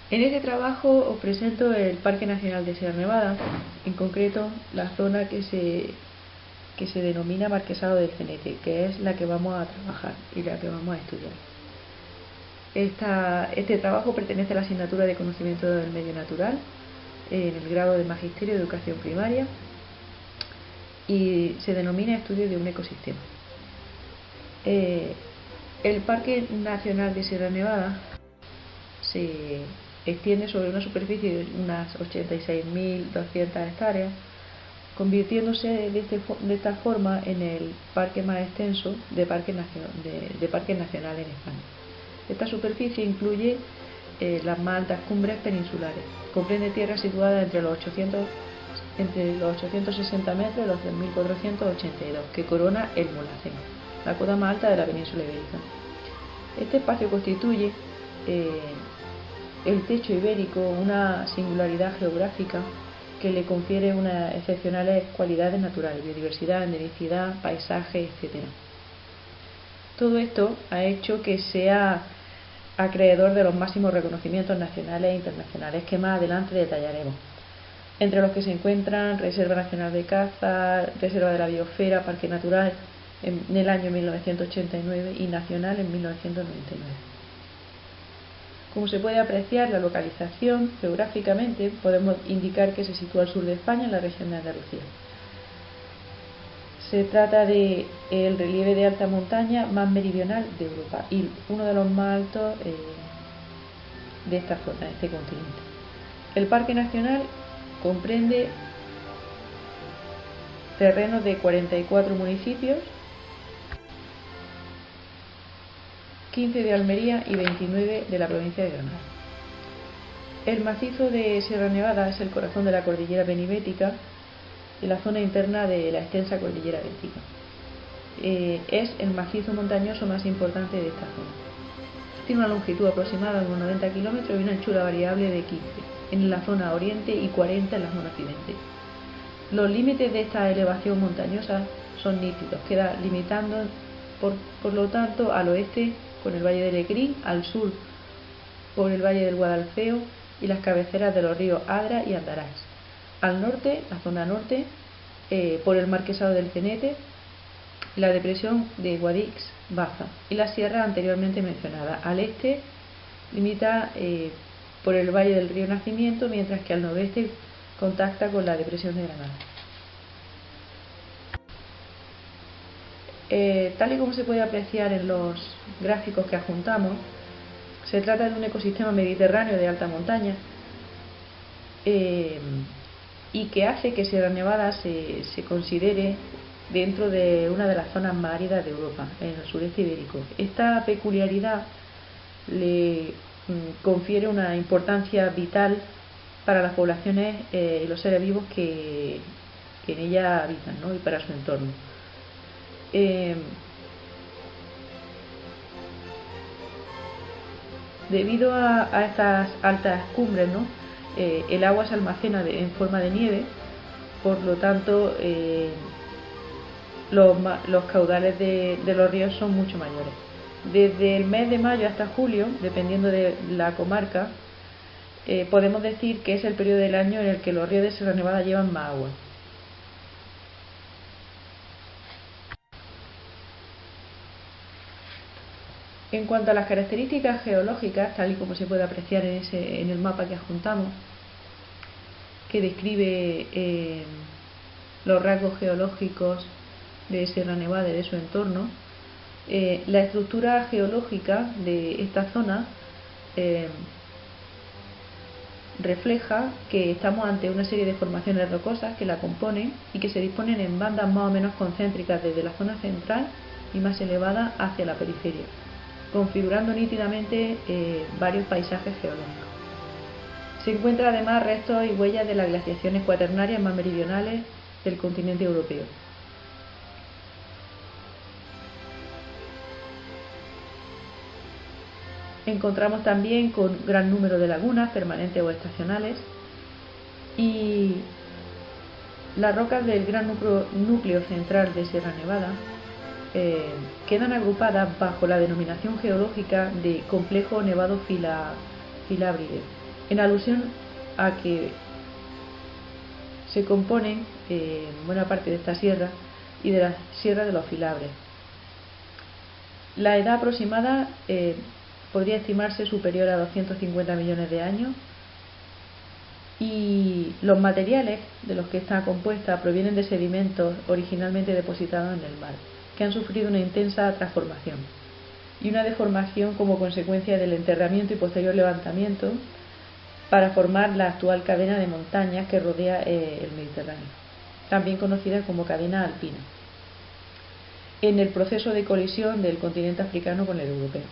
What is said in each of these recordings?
En este trabajo os presento el Parque Nacional de Sierra Nevada, en concreto la zona que se denomina Marquesado del Cenete, que es la que vamos a trabajar y la que vamos a estudiar. Este trabajo pertenece a la asignatura de Conocimiento del Medio Natural en el grado de Magisterio de Educación Primaria y se denomina Estudio de un ecosistema. El Parque Nacional de Sierra Nevada se extiende sobre una superficie de unas 86.200 hectáreas, convirtiéndose de esta forma en el parque más extenso de parques nacionales en España. Esta superficie incluye las más altas cumbres peninsulares, comprende tierras situadas entre los 860 metros y los 3.482, que corona el Mulhacén, la cota más alta de la península ibérica. Este espacio constituye el techo ibérico, una singularidad geográfica que le confiere unas excepcionales cualidades naturales, biodiversidad, endemicidad, paisaje, etc. Todo esto ha hecho que sea acreedor de los máximos reconocimientos nacionales e internacionales que más adelante detallaremos, entre los que se encuentran Reserva Nacional de Caza, Reserva de la Biosfera, Parque Natural en el año 1989 y Nacional en 1999. Como se puede apreciar, la localización geográficamente podemos indicar que se sitúa al sur de España, en la región de Andalucía. Se trata de el relieve de alta montaña más meridional de Europa y uno de los más altos de esta zona, de este continente. El Parque Nacional comprende terrenos de 44 municipios, 15 de Almería y 29 de la provincia de Granada. El macizo de Sierra Nevada es el corazón de la cordillera penibética y la zona interna de la extensa cordillera bética. Es el macizo montañoso más importante de esta zona. Tiene una longitud aproximada de unos 90 kilómetros y una anchura variable de 15 en la zona oriente y 40 en la zona occidente. Los límites de esta elevación montañosa son nítidos, queda limitando por lo tanto al oeste con el valle del Lecrín, al sur por el valle del Guadalfeo y las cabeceras de los ríos Adra y Andarax, al norte, la zona norte, por el Marquesado del Cenete, la depresión de Guadix-Baza y la sierra anteriormente mencionada. Al este limita por el valle del río Nacimiento, mientras que al noroeste contacta con la depresión de Granada. Tal y como se puede apreciar en los gráficos que adjuntamos, se trata de un ecosistema mediterráneo de alta montaña y que hace que Sierra Nevada se considere dentro de una de las zonas más áridas de Europa, en el sureste ibérico. Esta peculiaridad le confiere una importancia vital para las poblaciones y los seres vivos que en ella habitan, ¿no? Y para su entorno. Debido a estas altas cumbres, ¿no? El agua se almacena en forma de nieve, por lo tanto los caudales de los ríos son mucho mayores. Desde el mes de mayo hasta julio, dependiendo de la comarca, podemos decir que es el periodo del año en el que los ríos de Sierra Nevada llevan más agua. En cuanto a las características geológicas, tal y como se puede apreciar en el mapa que adjuntamos, que describe los rasgos geológicos de Sierra Nevada y de su entorno, la estructura geológica de esta zona refleja que estamos ante una serie de formaciones rocosas que la componen y que se disponen en bandas más o menos concéntricas desde la zona central y más elevada hacia la periferia, configurando nítidamente varios paisajes geológicos. Se encuentran además restos y huellas de las glaciaciones cuaternarias más meridionales del continente europeo. Encontramos también con gran número de lagunas permanentes o estacionales, y las rocas del gran núcleo central de Sierra Nevada quedan agrupadas bajo la denominación geológica de complejo nevado filábride, en alusión a que se componen buena parte de esta sierra y de la Sierra de los Filabres. La edad aproximada podría estimarse superior a 250 millones de años, y los materiales de los que está compuesta provienen de sedimentos originalmente depositados en el mar, que han sufrido una intensa transformación y una deformación como consecuencia del enterramiento y posterior levantamiento para formar la actual cadena de montañas que rodea el Mediterráneo, también conocida como cadena alpina, en el proceso de colisión del continente africano con el europeo.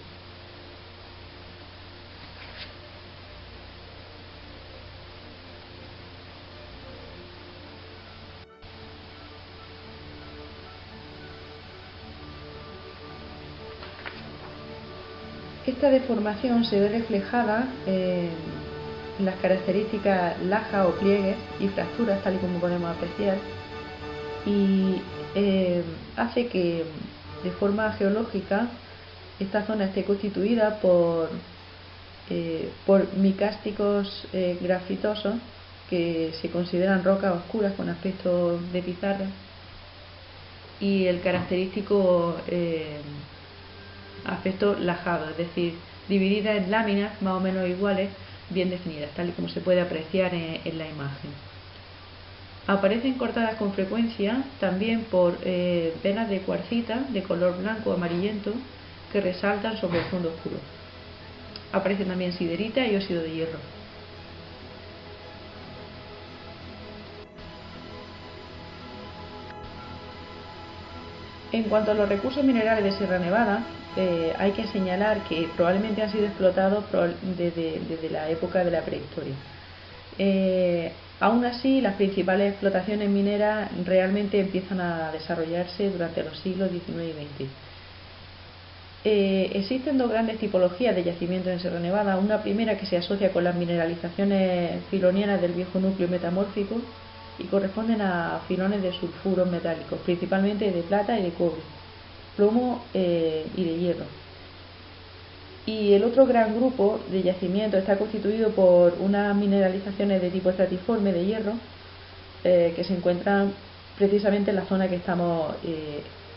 Esta deformación se ve reflejada en las características lajas o pliegues y fracturas, tal y como podemos apreciar, y hace que de forma geológica esta zona esté constituida por micásticos grafitosos que se consideran rocas oscuras con aspecto de pizarra, y el característico aspecto lajado, es decir, dividida en láminas más o menos iguales, bien definidas, tal y como se puede apreciar en la imagen. Aparecen cortadas con frecuencia también por venas de cuarcita de color blanco o amarillento que resaltan sobre el fondo oscuro. Aparecen también siderita y óxido de hierro. En cuanto a los recursos minerales de Sierra Nevada, hay que señalar que probablemente han sido explotados desde la época de la prehistoria. Aún así, las principales explotaciones mineras realmente empiezan a desarrollarse durante los siglos XIX y XX. Existen dos grandes tipologías de yacimientos en Sierra Nevada. Una primera que se asocia con las mineralizaciones filonianas del viejo núcleo metamórfico y corresponden a filones de sulfuros metálicos, principalmente de plata y de cobre, plomo y de hierro. Y el otro gran grupo de yacimientos está constituido por unas mineralizaciones de tipo estratiforme de hierro que se encuentran precisamente en la zona que estamos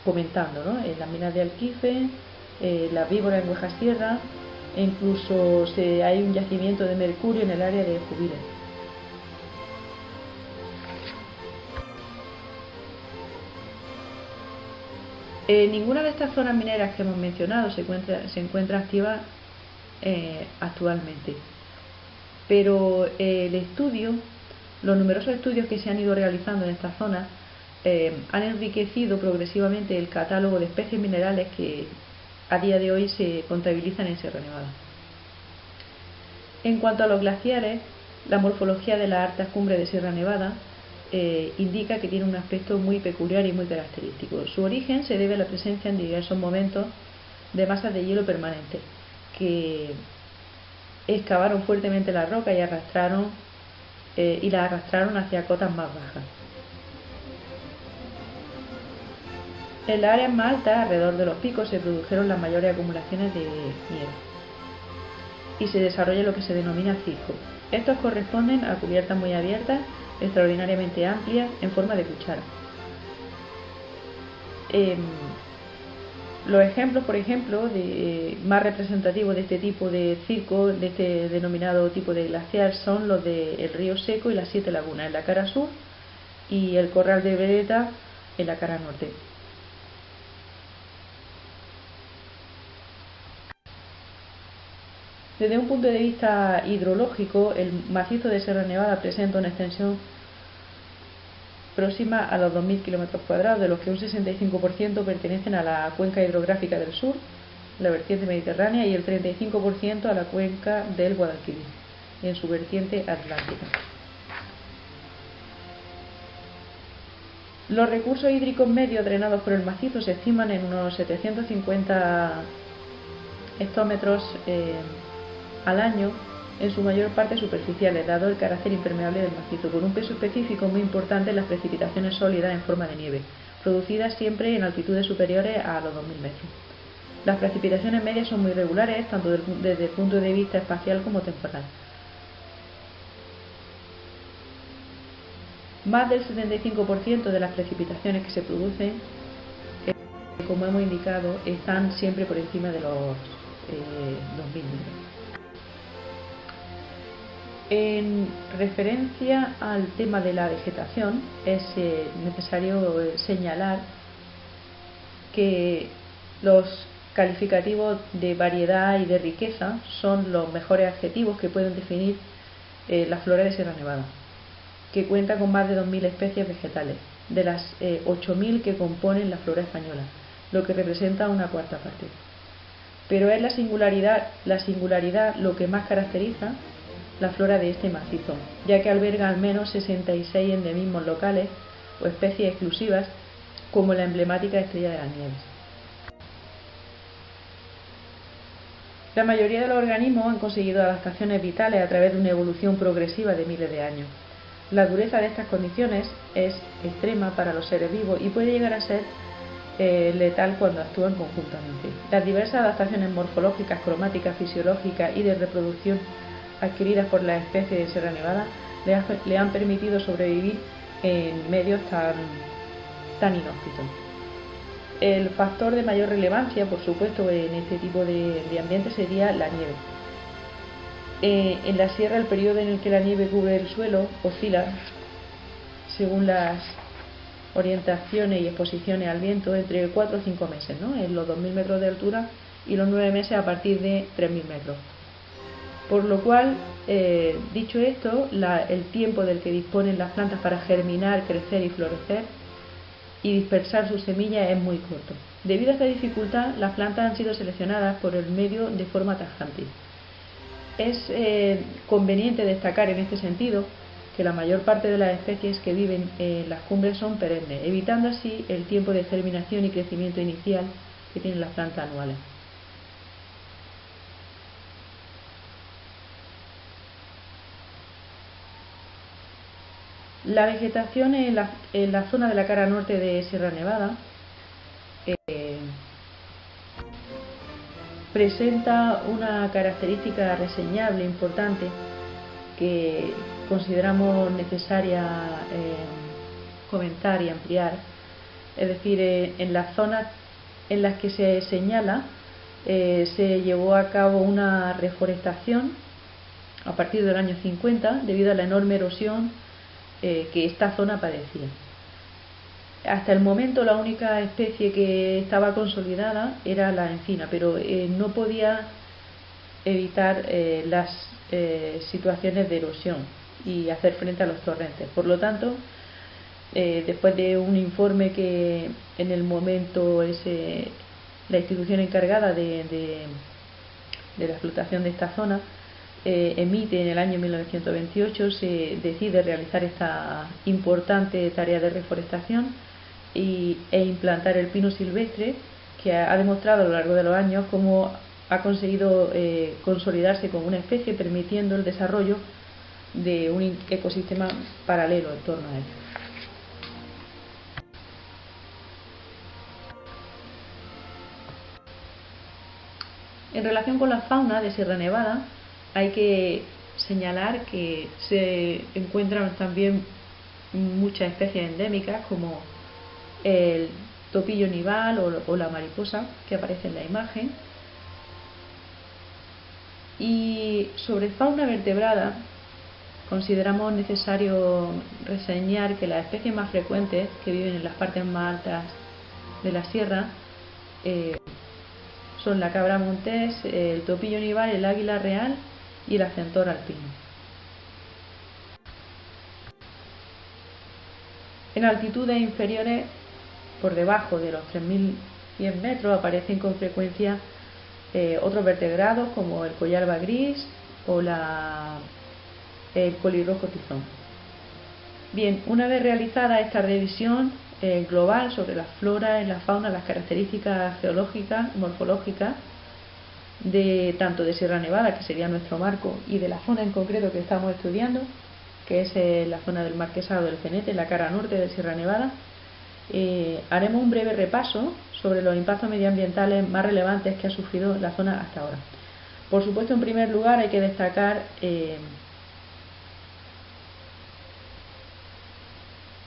comentando, ¿no? En las minas de Alquife, las víboras en Huejar Sierra, e incluso hay un yacimiento de mercurio en el área de Jubiles. Ninguna de estas zonas mineras que hemos mencionado se encuentra activa actualmente, pero los numerosos estudios que se han ido realizando en estas zonas han enriquecido progresivamente el catálogo de especies minerales que a día de hoy se contabilizan en Sierra Nevada. En cuanto a los glaciares, la morfología de las altas cumbres de Sierra Nevada indica que tiene un aspecto muy peculiar y muy característico. Su origen se debe a la presencia en diversos momentos de masas de hielo permanentes que excavaron fuertemente la roca y la arrastraron hacia cotas más bajas. En las áreas más altas, alrededor de los picos, se produjeron las mayores acumulaciones de nieve y se desarrolla lo que se denomina circo. Estos corresponden a cubiertas muy abiertas, extraordinariamente amplias, en forma de cuchara. Los ejemplos, por ejemplo, más representativos de este tipo de circo, de este denominado tipo de glaciar, son los del río Seco y las Siete Lagunas en la cara sur y el Corral de Beretta en la cara norte. Desde un punto de vista hidrológico, el macizo de Sierra Nevada presenta una extensión próxima a los 2.000 km², de los que un 65% pertenecen a la cuenca hidrográfica del sur, la vertiente mediterránea, y el 35% a la cuenca del Guadalquivir, en su vertiente atlántica. Los recursos hídricos medios drenados por el macizo se estiman en unos 750 hectómetros al año, en su mayor parte superficiales, dado el carácter impermeable del macizo, con un peso específico muy importante en las precipitaciones sólidas en forma de nieve, producidas siempre en altitudes superiores a los 2.000 metros. Las precipitaciones medias son muy regulares, tanto desde el punto de vista espacial como temporal. Más del 75% de las precipitaciones que se producen, como hemos indicado, están siempre por encima de los 2000 metros. En referencia al tema de la vegetación, es necesario señalar que los calificativos de variedad y de riqueza son los mejores adjetivos que pueden definir la flora de Sierra Nevada, que cuenta con más de 2.000 especies vegetales, de las 8.000 que componen la flora española, lo que representa una cuarta parte. Pero es la singularidad lo que más caracteriza la flora de este macizo, ya que alberga al menos 66 endemismos locales o especies exclusivas, como la emblemática estrella de las nieves. La mayoría de los organismos han conseguido adaptaciones vitales a través de una evolución progresiva de miles de años. La dureza de estas condiciones es extrema para los seres vivos y puede llegar a ser letal cuando actúan conjuntamente. Las diversas adaptaciones morfológicas, cromáticas, fisiológicas y de reproducción adquiridas por las especies de Sierra Nevada le han permitido sobrevivir en medios tan inhóspitos. El factor de mayor relevancia, por supuesto, en este tipo de ambiente sería la nieve. En la sierra, el periodo en el que la nieve cubre el suelo oscila, según las orientaciones y exposiciones al viento, entre 4 o 5 meses, ¿no? En los 2.000 metros de altura, y los 9 meses a partir de 3.000 metros. Por lo cual, dicho esto, el tiempo del que disponen las plantas para germinar, crecer y florecer y dispersar sus semillas es muy corto. Debido a esta dificultad, las plantas han sido seleccionadas por el medio de forma tajante. Es conveniente destacar en este sentido que la mayor parte de las especies que viven en las cumbres son perennes, evitando así el tiempo de germinación y crecimiento inicial que tienen las plantas anuales. La vegetación en la zona de la cara norte de Sierra Nevada presenta una característica reseñable importante que consideramos necesaria comentar y ampliar. Es decir, en las zonas en las que se señala se llevó a cabo una reforestación a partir del año 50 debido a la enorme erosión que esta zona padecía. Hasta el momento la única especie que estaba consolidada era la encina, pero no podía evitar las situaciones de erosión y hacer frente a los torrentes. Por lo tanto, después de un informe que en el momento la institución encargada de la explotación de esta zona emite en el año 1928, se decide realizar esta importante tarea de reforestación e implantar el pino silvestre, que ha demostrado a lo largo de los años cómo ha conseguido consolidarse como una especie, permitiendo el desarrollo de un ecosistema paralelo en torno a él. En relación con la fauna de Sierra Nevada, hay que señalar que se encuentran también muchas especies endémicas, como el topillo nival o la mariposa que aparece en la imagen. Y sobre fauna vertebrada, consideramos necesario reseñar que las especies más frecuentes que viven en las partes más altas de la sierra son la cabra montés, el topillo nival, el águila real y el acentor alpino. En altitudes inferiores, por debajo de los 3.100 metros, aparecen con frecuencia otros vertebrados como el collarba gris o el colirrojo tizón. Bien, una vez realizada esta revisión global sobre la flora, la fauna, las características geológicas, morfológicas, tanto de Sierra Nevada, que sería nuestro marco, y de la zona en concreto que estamos estudiando, que es la zona del Marquesado del Cenete, la cara norte de Sierra Nevada, haremos un breve repaso sobre los impactos medioambientales más relevantes que ha sufrido la zona hasta ahora. Por supuesto, en primer lugar, hay que destacar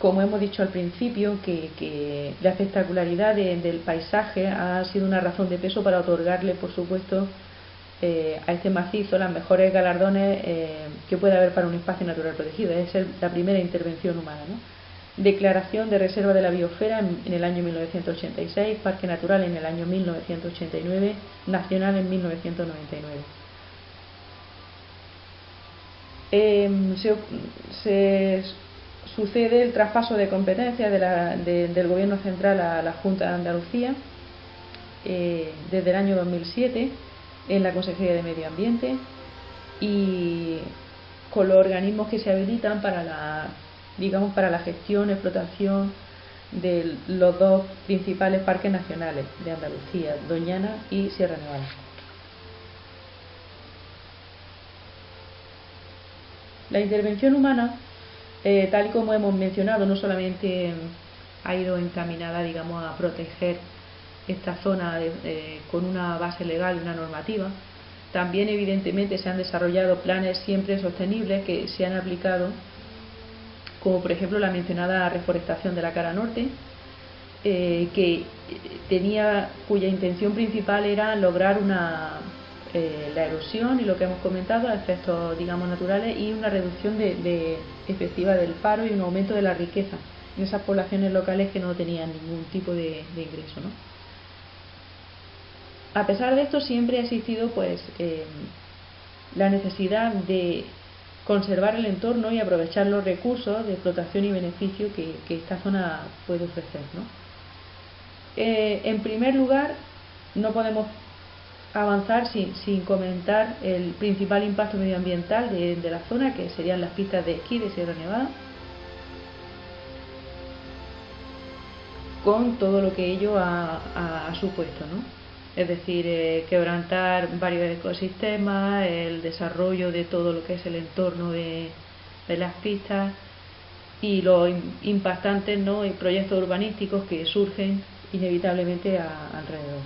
como hemos dicho al principio, que la espectacularidad del paisaje ha sido una razón de peso para otorgarle, por supuesto, a este macizo los mejores galardones que puede haber para un espacio natural protegido. Es la primera intervención humana, ¿no? Declaración de reserva de la biosfera en el año 1986, parque natural en el año 1989, nacional en 1999. Se sucede el traspaso de competencias del Gobierno central a la Junta de Andalucía desde el año 2007 en la Consejería de Medio Ambiente, y con los organismos que se habilitan para la gestión y explotación de los dos principales parques nacionales de Andalucía, Doñana y Sierra Nevada. La intervención humana, tal y como hemos mencionado, no solamente ha ido encaminada, digamos, a proteger esta zona con una base legal y una normativa. También, evidentemente, se han desarrollado planes siempre sostenibles que se han aplicado, como por ejemplo la mencionada reforestación de la cara norte, cuya intención principal era lograr la erosión y lo que hemos comentado, efectos, digamos, naturales, y una reducción efectiva del paro y un aumento de la riqueza en esas poblaciones locales que no tenían ningún tipo de ingreso, ¿no? A pesar de esto, siempre ha existido la necesidad de conservar el entorno y aprovechar los recursos de explotación y beneficio que esta zona puede ofrecer, ¿no? En primer lugar, no podemos avanzar sin comentar el principal impacto medioambiental de la zona, que serían las pistas de esquí de Sierra Nevada, con todo lo que ello ha supuesto, ¿no? Es decir, quebrantar varios ecosistemas, el desarrollo de todo lo que es el entorno de las pistas y los impactantes, ¿no?, proyectos urbanísticos que surgen inevitablemente alrededor.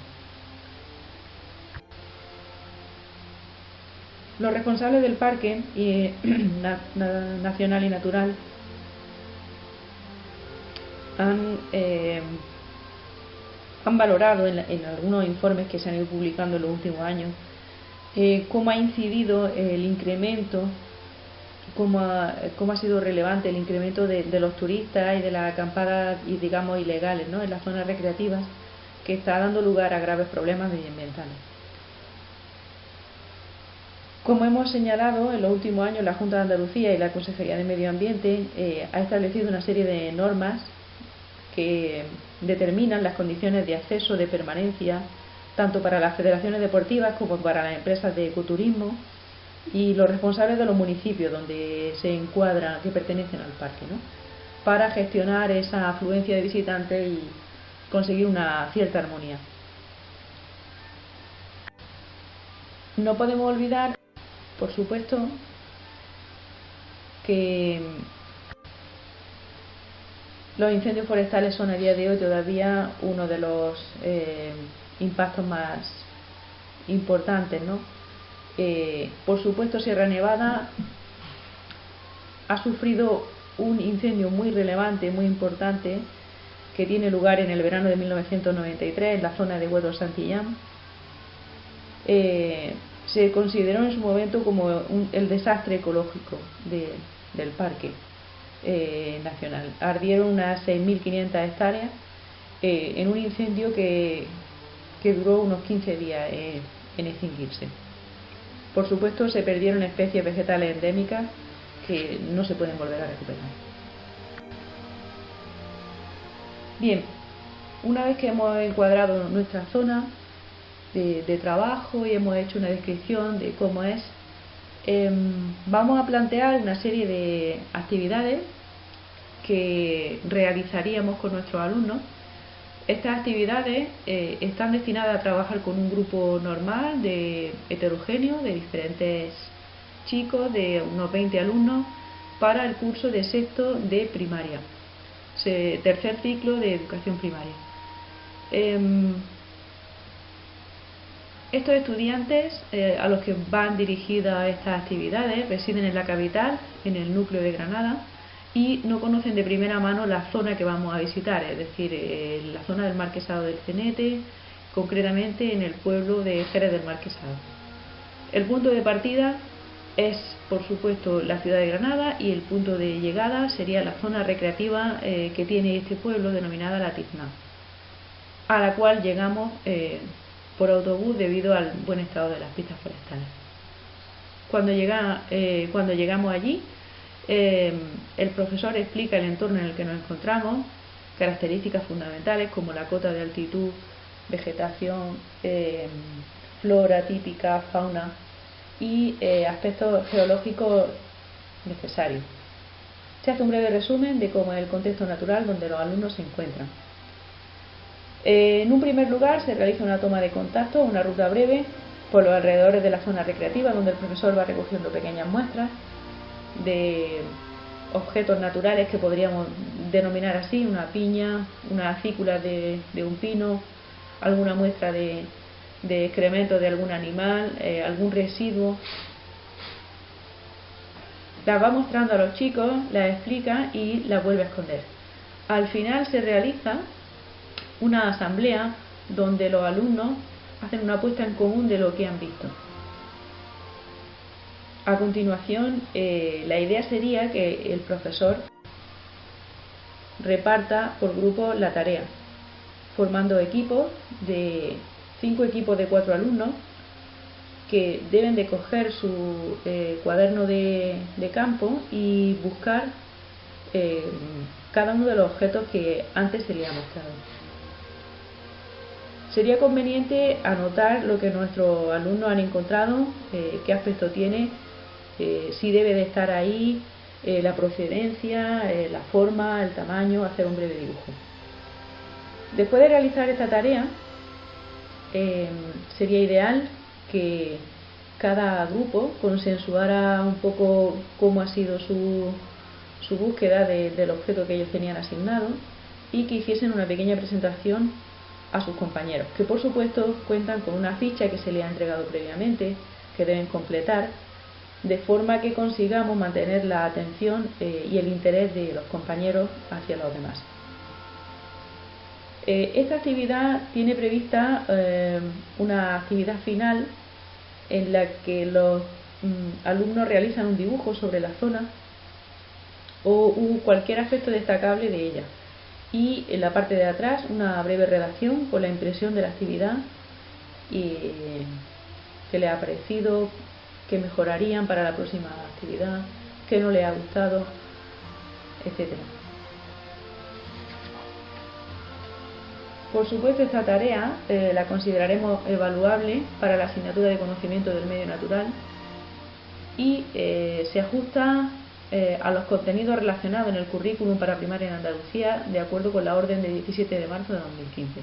Los responsables del parque nacional y natural han valorado en algunos informes que se han ido publicando en los últimos años cómo ha incidido el incremento, cómo ha sido relevante el incremento de los turistas y de las acampadas, y digamos, ilegales, ¿no?, en las zonas recreativas, que está dando lugar a graves problemas medioambientales. Como hemos señalado, en los últimos años la Junta de Andalucía y la Consejería de Medio Ambiente ha establecido una serie de normas que determinan las condiciones de acceso, de permanencia, tanto para las federaciones deportivas como para las empresas de ecoturismo y los responsables de los municipios donde se encuadran, que pertenecen al parque, ¿no?, para gestionar esa afluencia de visitantes y conseguir una cierta armonía. No podemos olvidar, por supuesto, que los incendios forestales son a día de hoy todavía uno de los impactos más importantes, ¿no? Por supuesto, Sierra Nevada ha sufrido un incendio muy relevante, muy importante, que tiene lugar en el verano de 1993 en la zona de Huedo Santillán. Se consideró en su momento como el desastre ecológico del parque nacional. Ardieron unas 6.500 hectáreas en un incendio que duró unos 15 días en extinguirse. Por supuesto, se perdieron especies vegetales endémicas que no se pueden volver a recuperar. Bien, una vez que hemos encuadrado nuestra zona de trabajo y hemos hecho una descripción de cómo es, vamos a plantear una serie de actividades que realizaríamos con nuestros alumnos. Estas actividades están destinadas a trabajar con un grupo normal, heterogéneo, de diferentes chicos, de unos 20 alumnos, para el curso de sexto de primaria, tercer ciclo de educación primaria. Estos estudiantes a los que van dirigidas estas actividades residen en la capital, en el núcleo de Granada, y no conocen de primera mano la zona que vamos a visitar, es decir, la zona del Marquesado del Cenete, concretamente en el pueblo de Jerez del Marquesado. El punto de partida es, por supuesto, la ciudad de Granada, y el punto de llegada sería la zona recreativa que tiene este pueblo, denominada La Tizna, a la cual llegamos por autobús debido al buen estado de las pistas forestales. Cuando llegamos allí, el profesor explica el entorno en el que nos encontramos, características fundamentales como la cota de altitud, vegetación, flora típica, fauna y aspectos geológicos necesarios. Se hace un breve resumen de cómo es el contexto natural donde los alumnos se encuentran. En un primer lugar se realiza una toma de contacto, una ruta breve por los alrededores de la zona recreativa, donde el profesor va recogiendo pequeñas muestras de objetos naturales que podríamos denominar así: una piña, una acícula de un pino, alguna muestra de excremento de algún animal, algún residuo. Las va mostrando a los chicos, las explica y las vuelve a esconder. Al final se realiza una asamblea donde los alumnos hacen una puesta en común de lo que han visto. A continuación, la idea sería que el profesor reparta por grupos la tarea, formando equipos de 5 equipos de 4 alumnos que deben de coger su cuaderno de campo y buscar cada uno de los objetos que antes se les ha mostrado. Sería conveniente anotar lo que nuestros alumnos han encontrado, qué aspecto tiene, si debe de estar ahí, la procedencia, la forma, el tamaño, hacer un breve dibujo. Después de realizar esta tarea, sería ideal que cada grupo consensuara un poco cómo ha sido su búsqueda del objeto que ellos tenían asignado, y que hiciesen una pequeña presentación a sus compañeros, que por supuesto cuentan con una ficha que se les ha entregado previamente, que deben completar, de forma que consigamos mantener la atención y el interés de los compañeros hacia los demás. Esta actividad tiene prevista una actividad final en la que los alumnos realizan un dibujo sobre la zona o cualquier aspecto destacable de ella, y en la parte de atrás una breve redacción con la impresión de la actividad y qué les ha parecido, qué mejorarían para la próxima actividad, qué no les ha gustado, etc. Por supuesto, esta tarea la consideraremos evaluable para la asignatura de conocimiento del medio natural y se ajusta a los contenidos relacionados en el currículum para primaria en Andalucía, de acuerdo con la orden de 17 de marzo de 2015.